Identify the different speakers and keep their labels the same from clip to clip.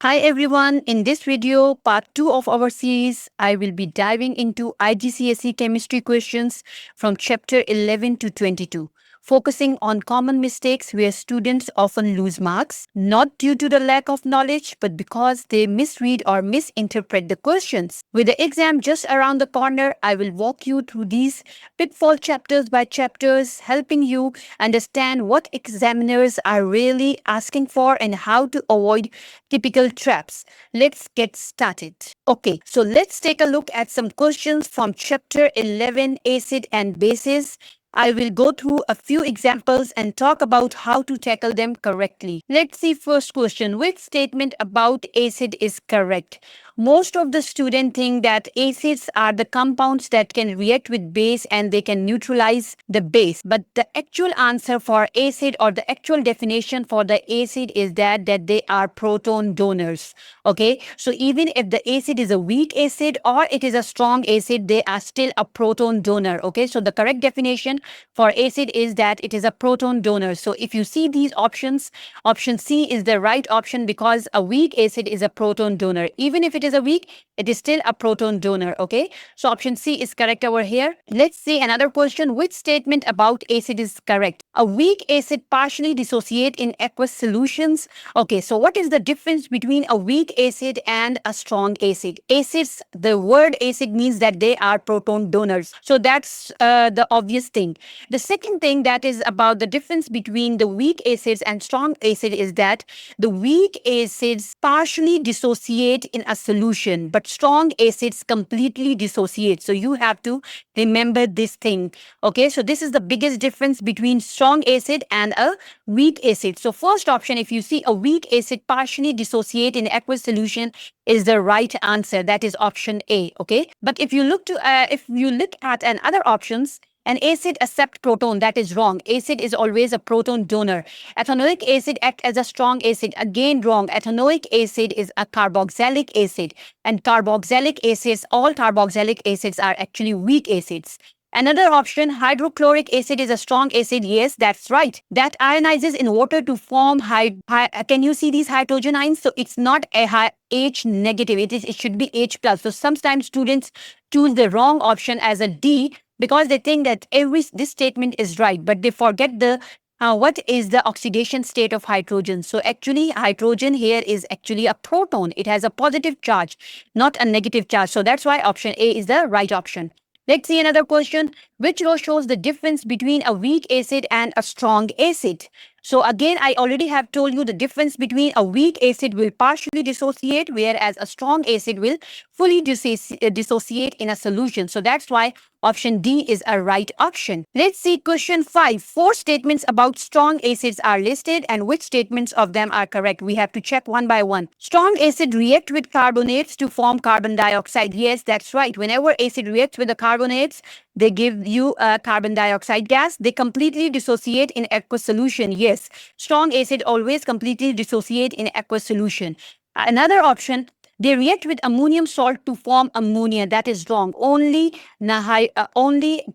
Speaker 1: Hi everyone, in this video, part 2 of our series, I will be diving into IGCSE Chemistry questions from chapter 11 to 22, focusing on common mistakes where students often lose marks, not due to the lack of knowledge, but because they misread or misinterpret the questions. With the exam just around the corner, I will walk you through these pitfall chapters by chapters, helping you understand what examiners are really asking for and how to avoid typical traps. Let's get started. Okay, so let's take a look at some questions from chapter 11, Acid and Bases. I will go through a few examples and talk about how to tackle them correctly. Let's see first question. Which statement about acid is correct? Most of the students think that acids are the compounds that can react with base and they can neutralize the base. But the actual answer for acid or the actual definition for the acid is that they are proton donors. Okay, so even if the acid is a weak acid or it is a strong acid, they are still a proton donor. Okay, so the correct definition for acid is that it is a proton donor. So if you see these options, option C is the right option because a weak acid is a proton donor. Even if it is a weak, it is still a proton donor. Okay, so option C is correct over here. Let's see another question. Which statement about acid is correct? A weak acid partially dissociate in aqueous solutions. Okay, so what is the difference between a weak acid and a strong acid? Acids, the word acid means that they are proton donors. So that's the obvious thing. The second thing that is about the difference between the weak acids and strong acid is that the weak acids partially dissociate in a solution, but strong acids completely dissociate. So you have to remember this thing. Okay, so this is the biggest difference between strong acid and a weak acid. So first option, if you see a weak acid partially dissociate in aqueous solution, is the right answer. That is option A. Okay, but if you look at other options, an acid accept proton, that is wrong. Acid is always a proton donor. Ethanoic acid act as a strong acid, again wrong. Ethanoic acid is a carboxylic acid, and carboxylic acids, all carboxylic acids are actually weak acids. Another option, hydrochloric acid is a strong acid. Yes, that's right. That ionizes in water to form can you see these hydrogen ions? So it's not a H negative. It should be H plus. So sometimes students choose the wrong option as a D because they think that this statement is right, but they forget what is the oxidation state of hydrogen. So actually hydrogen here is actually a proton. It has a positive charge, not a negative charge. So that's why option A is the right option. Let's see another question. Which row shows the difference between a weak acid and a strong acid? So again, I already have told you the difference between a weak acid will partially dissociate, whereas a strong acid will fully dissociate in a solution. So that's why option D is a right option. Let's see question 5. 4 statements about strong acids are listed and which statements of them are correct. We have to check one by one. Strong acid react with carbonates to form carbon dioxide. Yes, that's right. Whenever acid reacts with the carbonates, they give you a carbon dioxide gas. They completely dissociate in aqueous solution. Yes, strong acid always completely dissociate in aqueous solution. Another option, they react with ammonium salt to form ammonia. That is wrong. Only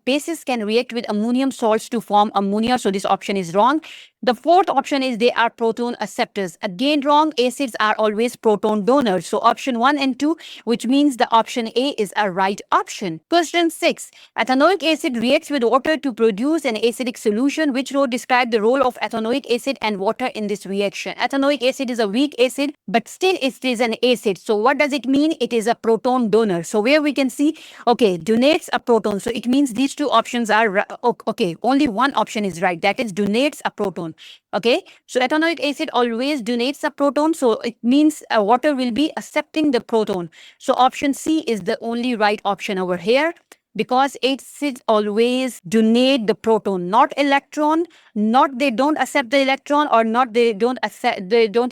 Speaker 1: bases can react with ammonium salts to form ammonia. So this option is wrong. The fourth option is they are proton acceptors. Again, wrong. Acids are always proton donors. So option 1 and 2, which means the option A is a right option. Question 6. Ethanoic acid reacts with water to produce an acidic solution. Which row describe the role of ethanoic acid and water in this reaction? Ethanoic acid is a weak acid, but still it is an acid. So what does it mean? It is a proton donor. So where we can see, okay, donates a proton. So it means these two options are, okay, only one option is right. That is donates a proton. Okay, so ethanoic acid always donates a proton. So it means water will be accepting the proton. So option C is the only right option over here, because acids always donate the proton, not electron, not they don't accept the electron, or not they don't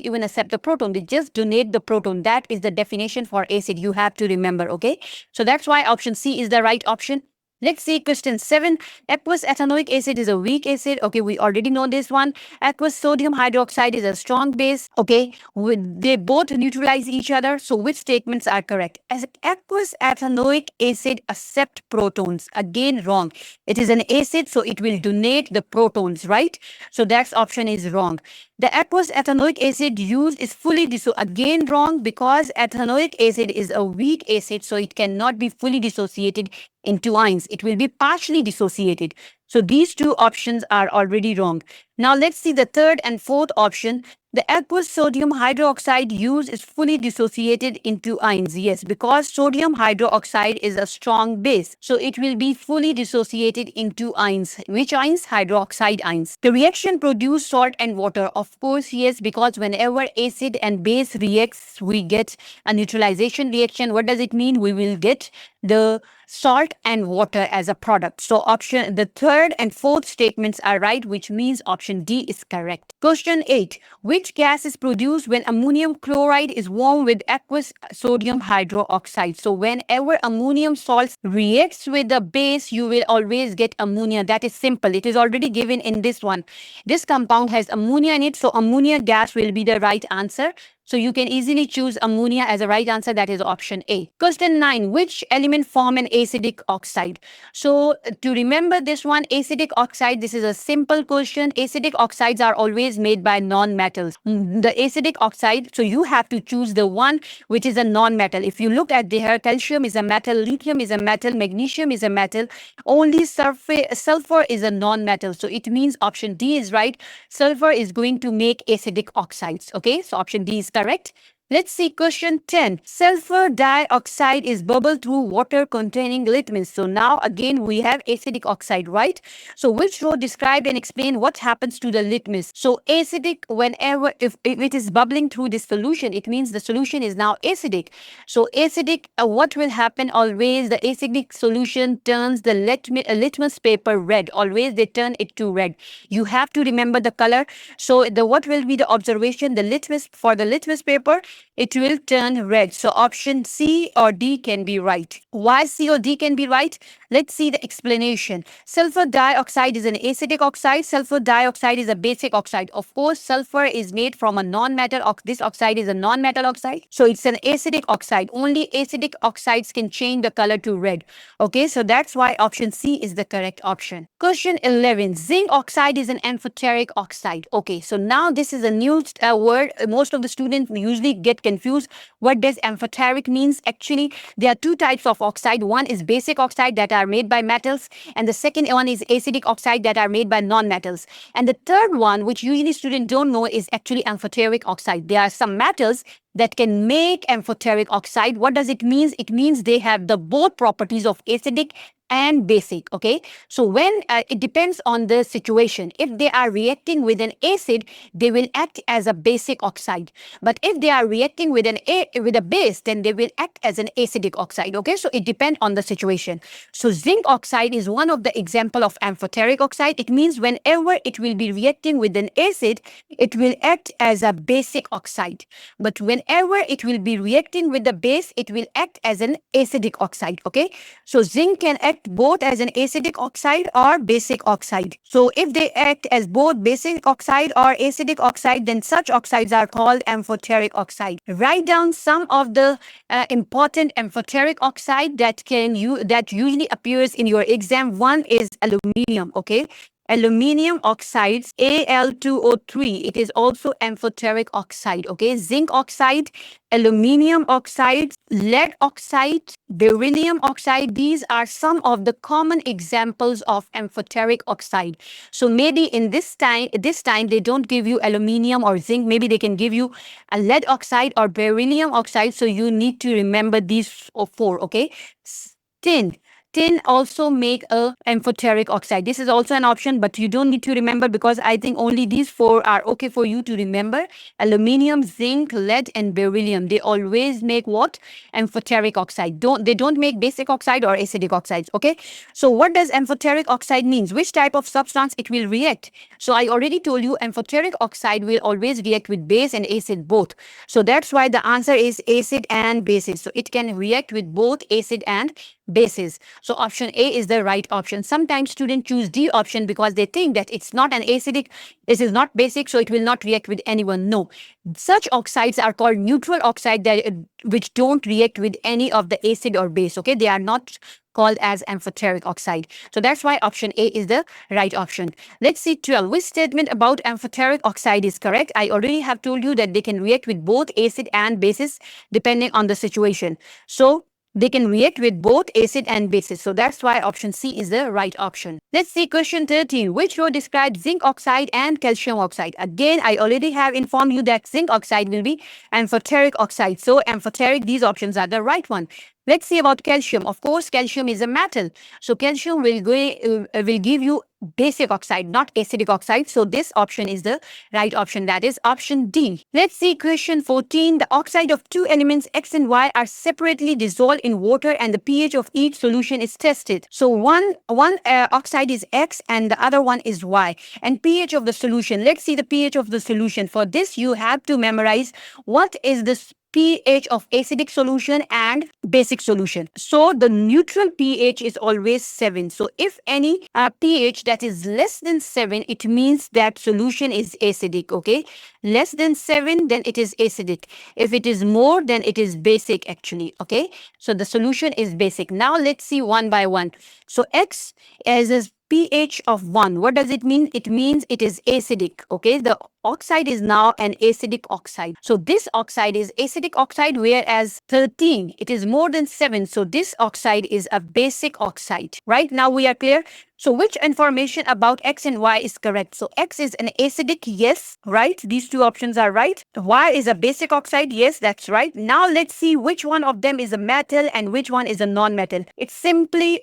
Speaker 1: even accept the proton. They just donate the proton. That is the definition for acid. You have to remember. Okay, so that's why option C is the right option. Let's see question 7. Aqueous ethanoic acid is a weak acid. Okay, we already know this one. Aqueous sodium hydroxide is a strong base. Okay, they both neutralize each other. So which statements are correct? As aqueous ethanoic acid accept protons. Again, wrong. It is an acid, so it will donate the protons, right? So that option is wrong. The aqueous ethanoic acid used is fully again wrong, because ethanoic acid is a weak acid, so it cannot be fully dissociated into ions. It will be partially dissociated. So these two options are already wrong. Now let's see the third and fourth option. The aqueous sodium hydroxide used is fully dissociated into ions. Yes, because sodium hydroxide is a strong base, so it will be fully dissociated into ions. Which ions? Hydroxide ions. The reaction produce salt and water. Of course, yes, because whenever acid and base reacts, we get a neutralization reaction. What does it mean? We will get the salt and water as a product. So the third and fourth statements are right, which means option D is correct. Question 8. Which gas is produced when ammonium chloride is warmed with aqueous sodium hydroxide? So whenever ammonium salts reacts with the base, you will always get ammonia. That is simple. It is already given in this one. This compound has ammonia in it, so ammonia gas will be the right answer. So you can easily choose ammonia as a right answer. That is option A. Question 9. Which element form an acidic oxide? So to remember this one, acidic oxide, this is a simple question. Acidic oxides are always made by non-metals. The acidic oxide, so you have to choose the one which is a non-metal. If you look at there, calcium is a metal, lithium is a metal, magnesium is a metal. Only sulfur is a non-metal. So it means option D is right. Sulfur is going to make acidic oxides. Okay, so option D is correct. Let's see question 10. Sulfur dioxide is bubbled through water containing litmus. So now again we have acidic oxide, right? So which row describe and explain what happens to the litmus? So acidic, whenever if it is bubbling through this solution, it means the solution is now acidic. So acidic, what will happen always? The acidic solution turns the litmus paper red. Always they turn it to red. You have to remember the color. So what will be the observation? The litmus, for the litmus paper, it will turn red. So option C or D can be right. Why C or D can be right? Let's see the explanation. Sulfur dioxide is an acidic oxide. Sulfur dioxide is a basic oxide. Of course, sulfur is made from a non-metal. This oxide is a non-metal oxide. So it's an acidic oxide. Only acidic oxides can change the color to red. Okay, so that's why option C is the correct option. Question 11. Zinc oxide is an amphoteric oxide. Okay, so now this is a new word. Most of the students usually get confused. What does amphoteric means? Actually, there are two types of oxide. One is basic oxide that are made by metals, and the second one is acidic oxide that are made by non-metals. And the third one, which usually students don't know, is actually amphoteric oxide. There are some metals that can make amphoteric oxide. What does it mean? It means they have the both properties of acidic and basic. Okay, so when it depends on the situation. If they are reacting with an acid, they will act as a basic oxide. But if they are reacting with a base, then they will act as an acidic oxide. Okay, so it depends on the situation. So zinc oxide is one of the example of amphoteric oxide. It means whenever it will be reacting with an acid, it will act as a basic oxide. But whenever it will be reacting with the base, it will act as an acidic oxide. Okay, so zinc can act both as an acidic oxide or basic oxide. So if they act as both basic oxide or acidic oxide, then such oxides are called amphoteric oxide. Write down some of the important amphoteric oxide that usually appears in your exam. One is aluminium. Okay, aluminium oxides, Al2O3. It is also amphoteric oxide. Okay, zinc oxide, aluminium oxide, lead oxide, beryllium oxide. These are some of the common examples of amphoteric oxide. So maybe in this time they don't give you aluminium or zinc. Maybe they can give you a lead oxide or beryllium oxide. So you need to remember these four. Okay, tin. Tin also make a amphoteric oxide. This is also an option, but you don't need to remember, because I think only these four are okay for you to remember. Aluminium, zinc, lead, and beryllium. They always make what? Amphoteric oxide. They don't make basic oxide or acidic oxides. Okay. So what does amphoteric oxide means? Which type of substance it will react? So I already told you amphoteric oxide will always react with base and acid both. So that's why the answer is acid and bases. So it can react with both acid and bases. So option A is the right option. Sometimes students choose D option because they think that it's not an acidic, this is not basic, so it will not react with anyone. No, such oxides are called neutral oxide that which don't react with any of the acid or base. Okay, they are not called as amphoteric oxide. So that's why option A is the right option. Let's see 12. Which statement about amphoteric oxide is correct? I already have told you that they can react with both acid and bases depending on the situation. So they can react with both acid and bases. So that's why option C is the right option. Let's see question 13. Which row describes zinc oxide and calcium oxide? Again, I already have informed you that zinc oxide will be amphoteric oxide. So amphoteric, these options are the right one. Let's see about calcium. Of course, calcium is a metal. So calcium will give you basic oxide, not acidic oxide. So this option is the right option. That is option D. Let's see question 14. The oxide of two elements X and Y are separately dissolved in water and the pH of each solution is tested. So one oxide is X and the other one is Y. And pH of the solution. Let's see the pH of the solution. For this, you have to memorize what is the pH of acidic solution and basic solution. So the neutral pH is always 7. So if any pH that is less than 7, it means that solution is acidic. Okay, less than 7, then it is acidic. If it is more, then it is basic actually. Okay, so the solution is basic. Now let's see one by one. So X is a pH of 1. What does it mean? It means it is acidic. Okay, the oxide is now an acidic oxide. So this oxide is acidic oxide, whereas 13, it is more than 7. So this oxide is a basic oxide. Right now we are clear. So which information about X and Y is correct? So X is an acidic, yes, right? These two options are right. Y is a basic oxide, yes, that's right. Now let's see which one of them is a metal and which one is a non-metal. It's simply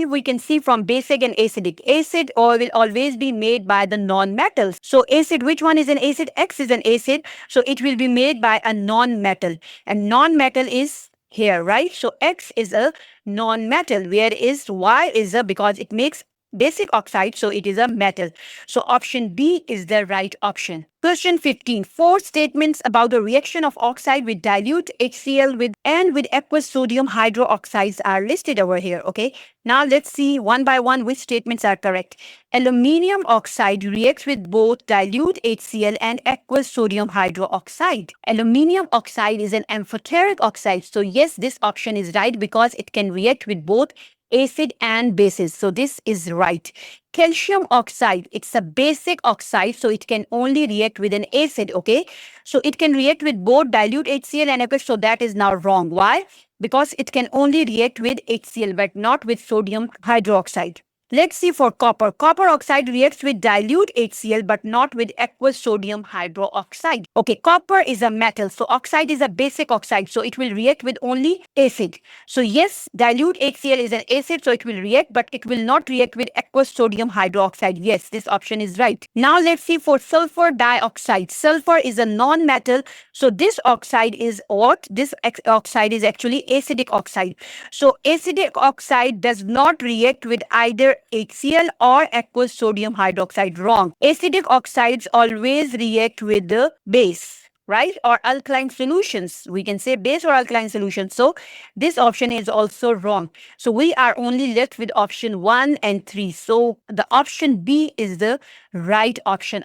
Speaker 1: we can see from basic and acidic. Acid will always be made by the non-metals. So acid, which one is an acid? X is an acid, so it will be made by a non-metal. And non-metal is here, right? So X is a non-metal, whereas Y is a, because it makes basic oxide, so it is a metal. So option B is the right option. Question 15. 4 statements about the reaction of oxide with dilute HCl with aqueous sodium hydroxides are listed over here. Okay. Now let's see one by one which statements are correct. Aluminium oxide reacts with both dilute HCl and aqueous sodium hydroxide. Aluminium oxide is an amphoteric oxide. So yes, this option is right because it can react with both acid and bases. So this is right. Calcium oxide, it's a basic oxide, so it can only react with an acid. Okay, so it can react with both dilute HCl and aqueous. So that is now wrong. Why? Because it can only react with HCl but not with sodium hydroxide. Let's see for copper. Copper oxide reacts with dilute HCl but not with aqueous sodium hydroxide. Okay, copper is a metal. So oxide is a basic oxide. So it will react with only acid. So yes, dilute HCl is an acid. So it will react, but it will not react with aqueous sodium hydroxide. Yes, this option is right. Now let's see for sulfur dioxide. Sulfur is a non-metal. So this oxide is what? This oxide is actually acidic oxide. So acidic oxide does not react with either HCl or aqueous sodium hydroxide. Wrong. Acidic oxides always react with the base, right? Or alkaline solutions. We can say base or alkaline solutions. So this option is also wrong. So we are only left with option 1 and 3. So the option B is the right option.